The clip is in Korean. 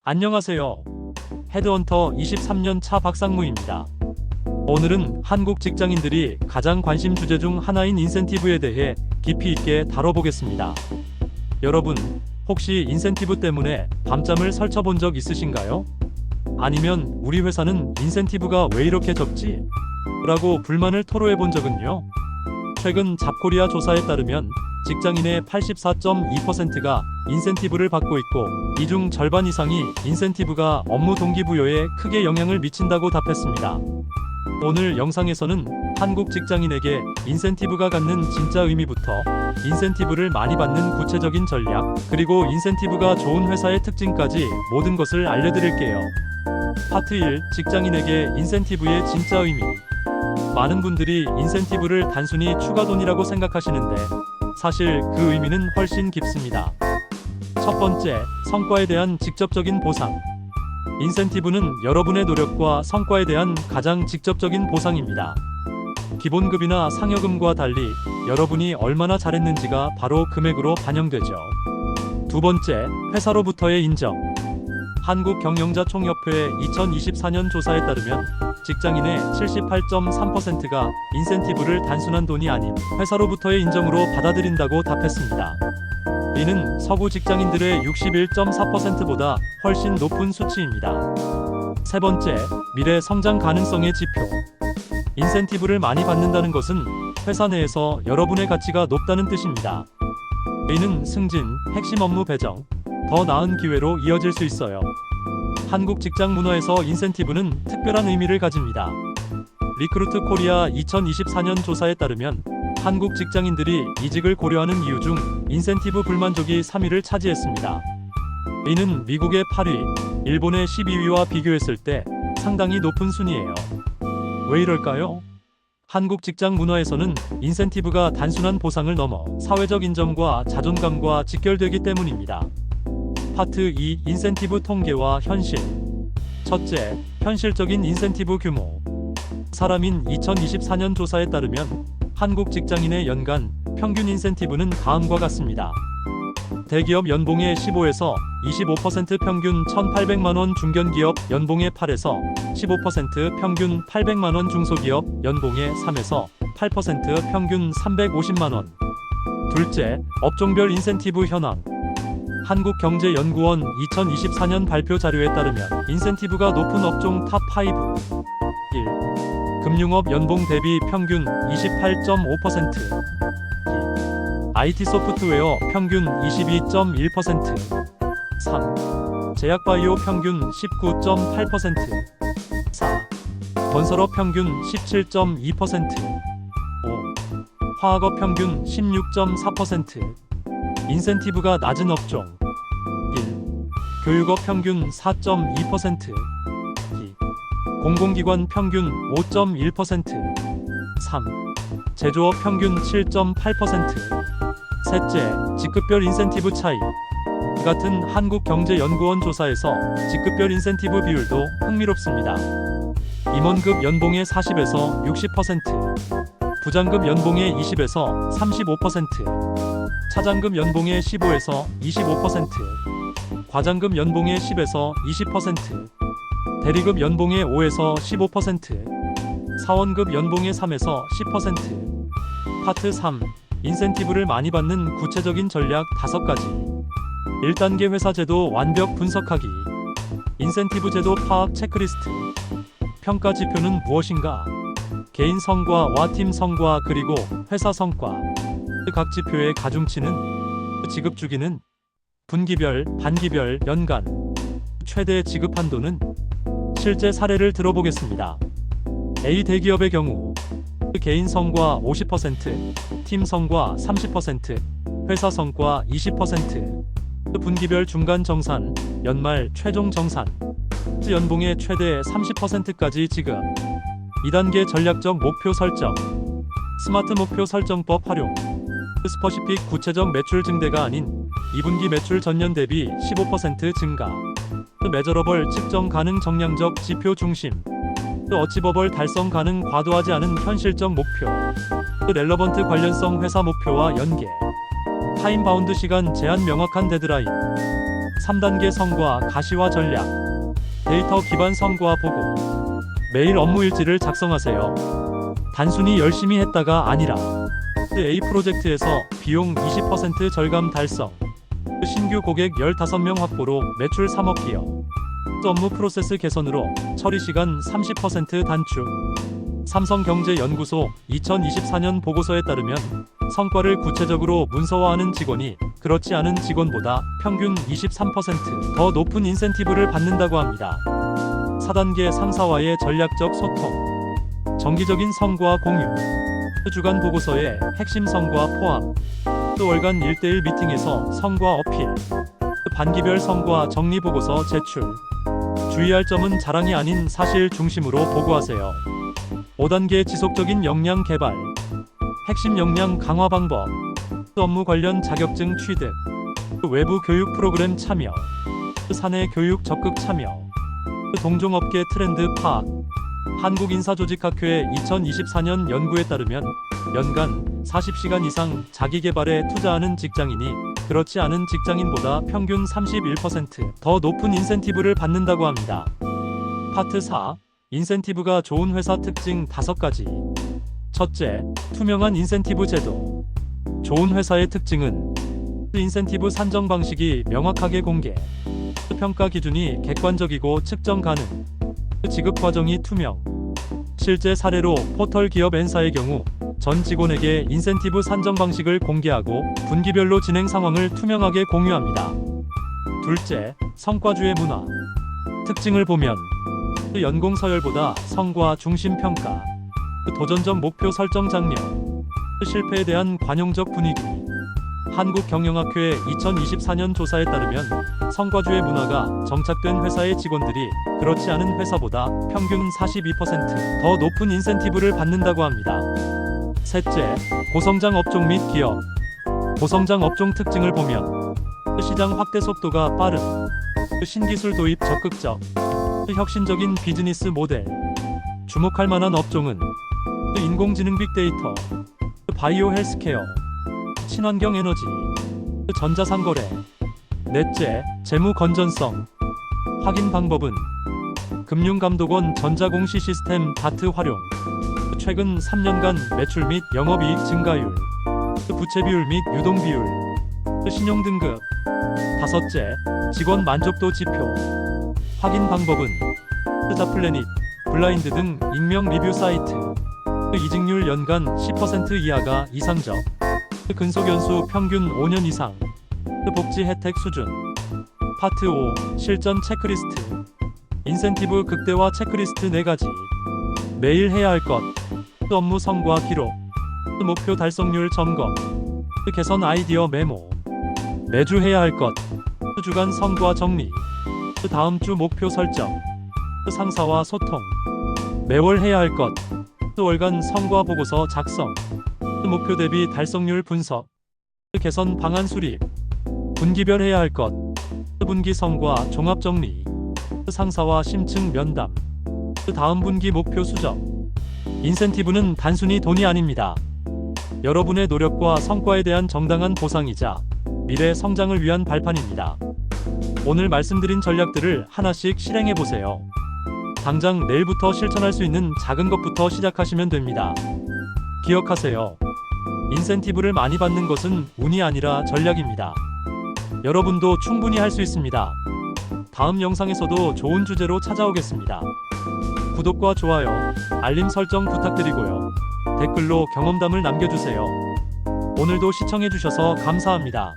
안녕하세요. 헤드헌터 23년 차 박상무입니다. 오늘은 한국 직장인들이 가장 관심 주제 중 하나인 인센티브에 대해 깊이 있게 다뤄보겠습니다. 여러분, 혹시 인센티브 때문에 밤잠을 설쳐본 적 있으신가요? 아니면 우리 회사는 인센티브가 왜 이렇게 적지? 라고 불만을 토로해 본 적은요? 최근 잡코리아 조사에 따르면 직장인의 84.2%가 인센티브를 받고 있고, 이 중 절반 이상이 인센티브가 업무 동기부여에 크게 영향을 미친다고 답했습니다. 오늘 영상에서는 한국 직장인에게 인센티브가 갖는 진짜 의미부터 인센티브를 많이 받는 구체적인 전략, 그리고 인센티브가 좋은 회사의 특징까지 모든 것을 알려드릴게요. 파트 1. 직장인에게 인센티브의 진짜 의미. 많은 분들이 인센티브를 단순히 추가 돈이라고 생각하시는데 사실 그 의미는 훨씬 깊습니다. 첫 번째, 성과에 대한 직접적인 보상. 인센티브는 여러분의 노력과 성과에 대한 가장 직접적인 보상입니다. 기본급이나 상여금과 달리 여러분이 얼마나 잘했는지가 바로 금액으로 반영되죠. 두 번째, 회사로부터의 인정. 한국경영자총협회의 2024년 조사에 따르면 직장인의 78.3%가 인센티브를 단순한 돈이 아닌 회사로부터의 인정으로 받아들인다고 답했습니다. 이는 서구 직장인들의 61.4%보다 훨씬 높은 수치입니다. 세 번째, 미래 성장 가능성의 지표. 인센티브를 많이 받는다는 것은 회사 내에서 여러분의 가치가 높다는 뜻입니다. 이는 승진, 핵심 업무 배정, 더 나은 기회로 이어질 수 있어요. 한국 직장 문화에서 인센티브는 특별한 의미를 가집니다. 리크루트 코리아 2024년 조사에 따르면 한국 직장인들이 이직을 고려하는 이유 중 인센티브 불만족이 3위를 차지했습니다. 이는 미국의 8위, 일본의 12위와 비교했을 때 상당히 높은 순위예요. 왜 이럴까요? 한국 직장 문화에서는 인센티브가 단순한 보상을 넘어 사회적 인정과 자존감과 직결되기 때문입니다. 파트 2. 인센티브 통계와 현실. 첫째, 현실적인 인센티브 규모. 사람인 2024년 조사에 따르면 한국 직장인의 연간 평균 인센티브는 다음과 같습니다. 대기업 연봉의 15에서 25% 평균 1,800만원, 중견기업 연봉의 8에서 15% 평균 800만원, 중소기업 연봉의 3에서 8% 평균 350만원. 둘째, 업종별 인센티브 현황. 한국경제연구원 2024년 발표 자료에 따르면 인센티브가 높은 업종 탑5. 1. 금융업 연봉 대비 평균 28.5%. 2. IT 소프트웨어 평균 22.1%. 3. 제약바이오 평균 19.8%. 4. 건설업 평균 17.2%. 5. 화학업 평균 16.4%. 인센티브가 낮은 업종. 1. 교육업 평균 4.2%. 2. 공공기관 평균 5.1%. 3. 제조업 평균 7.8%. 셋째, 직급별 인센티브 차이. 같은 한국경제연구원 조사에서 직급별 인센티브 비율도 흥미롭습니다. 임원급 연봉의 40에서 60%, 부장급 연봉의 20에서 35%, 차장급 연봉의 15에서 25%, 과장급 연봉의 10에서 20%, 대리급 연봉의 5에서 15%, 사원급 연봉의 3에서 10%. 파트 3. 인센티브를 많이 받는 구체적인 전략 5가지. 1단계 회사 제도 완벽 분석하기. 인센티브 제도 파악 체크리스트. 평가 지표는 무엇인가? 개인 성과와 팀 성과, 그리고 회사 성과. 각 지표의 가중치는? 지급 주기는? 분기별, 반기별, 연간. 최대 지급 한도는? 실제 사례를 들어보겠습니다. A 대기업의 경우 개인 성과 50%, 팀 성과 30%, 회사 성과 20%. 분기별 중간 정산, 연말 최종 정산. 연봉의 최대 30%까지 지급. 2단계 전략적 목표 설정. 스마트 목표 설정법 활용. 스퍼시픽 구체적 매출 증대가 아닌 2분기 매출 전년 대비 15% 증가. 메저러벌 측정 가능 정량적 지표 중심. 어치버벌 달성 가능 과도하지 않은 현실적 목표. 렐러번트 관련성 회사 목표와 연계. 타임바운드 시간 제한 명확한 데드라인. 3단계 성과 가시화 전략. 데이터 기반 성과 보고. 매일 업무 일지를 작성하세요. 단순히 열심히 했다가 아니라 A 프로젝트에서 비용 20% 절감 달성. 신규 고객 15명 확보로 매출 3억 기여. 업무 프로세스 개선으로 처리 시간 30% 단축. 삼성경제연구소 2024년 보고서에 따르면 성과를 구체적으로 문서화하는 직원이 그렇지 않은 직원보다 평균 23% 더 높은 인센티브를 받는다고 합니다. 4단계 상사와의 전략적 소통. 정기적인 성과 공유. 주간 보고서의 핵심 성과 포함. 또 월간 1대1 미팅에서 성과 어필. 반기별 성과 정리 보고서 제출. 주의할 점은 자랑이 아닌 사실 중심으로 보고하세요. 5단계 지속적인 역량 개발. 핵심 역량 강화 방법. 업무 관련 자격증 취득. 외부 교육 프로그램 참여. 사내 교육 적극 참여. 동종업계 트렌드 파악. 한국인사조직학회의 2024년 연구에 따르면 연간 40시간 이상 자기개발에 투자하는 직장인이 그렇지 않은 직장인보다 평균 31% 더 높은 인센티브를 받는다고 합니다. 파트 4. 인센티브가 좋은 회사 특징 5가지. 첫째, 투명한 인센티브 제도. 좋은 회사의 특징은 인센티브 산정 방식이 명확하게 공개. 평가 기준이 객관적이고 측정 가능. 지급 과정이 투명. 실제 사례로 포털 기업 N사의 경우 전 직원에게 인센티브 산정 방식을 공개하고 분기별로 진행 상황을 투명하게 공유합니다. 둘째, 성과주의 문화. 특징을 보면 연공 서열보다 성과 중심 평가, 도전적 목표 설정 장려, 실패에 대한 관용적 분위기. 한국경영학회 2024년 조사에 따르면 성과주의 문화가 정착된 회사의 직원들이 그렇지 않은 회사보다 평균 42% 더 높은 인센티브를 받는다고 합니다. 셋째, 고성장 업종 및 기업. 고성장 업종 특징을 보면 시장 확대 속도가 빠른, 신기술 도입 적극적, 혁신적인 비즈니스 모델. 주목할 만한 업종은 인공지능 빅데이터, 바이오 헬스케어, 친환경 에너지, 전자상거래. 넷째, 재무 건전성. 확인 방법은 금융감독원 전자공시 시스템 다트 활용. 최근 3년간 매출 및 영업이익 증가율, 부채 비율 및 유동 비율, 신용 등급. 다섯째, 직원 만족도 지표. 확인 방법은 자플래닛, 블라인드 등 익명 리뷰 사이트. 이직률 연간 10% 이하가 이상적. 근속연수 평균 5년 이상. 복지 혜택 수준. 파트 5. 실전 체크리스트. 인센티브 극대화 체크리스트 4가지. 매일 해야 할 것. 업무 성과 기록. 목표 달성률 점검. 개선 아이디어 메모. 매주 해야 할 것. 주간 성과 정리. 다음 주 목표 설정. 상사와 소통. 매월 해야 할 것. 월간 성과 보고서 작성. 목표 대비 달성률 분석. 개선 방안 수립. 분기별 해야 할 것. 분기 성과 종합 정리. 상사와 심층 면담. 다음 분기 목표 수정. 인센티브는 단순히 돈이 아닙니다. 여러분의 노력과 성과에 대한 정당한 보상이자 미래 성장을 위한 발판입니다. 오늘 말씀드린 전략들을 하나씩 실행해 보세요. 당장 내일부터 실천할 수 있는 작은 것부터 시작하시면 됩니다. 기억하세요. 인센티브를 많이 받는 것은 운이 아니라 전략입니다. 여러분도 충분히 할 수 있습니다. 다음 영상에서도 좋은 주제로 찾아오겠습니다. 구독과 좋아요, 알림 설정 부탁드리고요. 댓글로 경험담을 남겨주세요. 오늘도 시청해주셔서 감사합니다.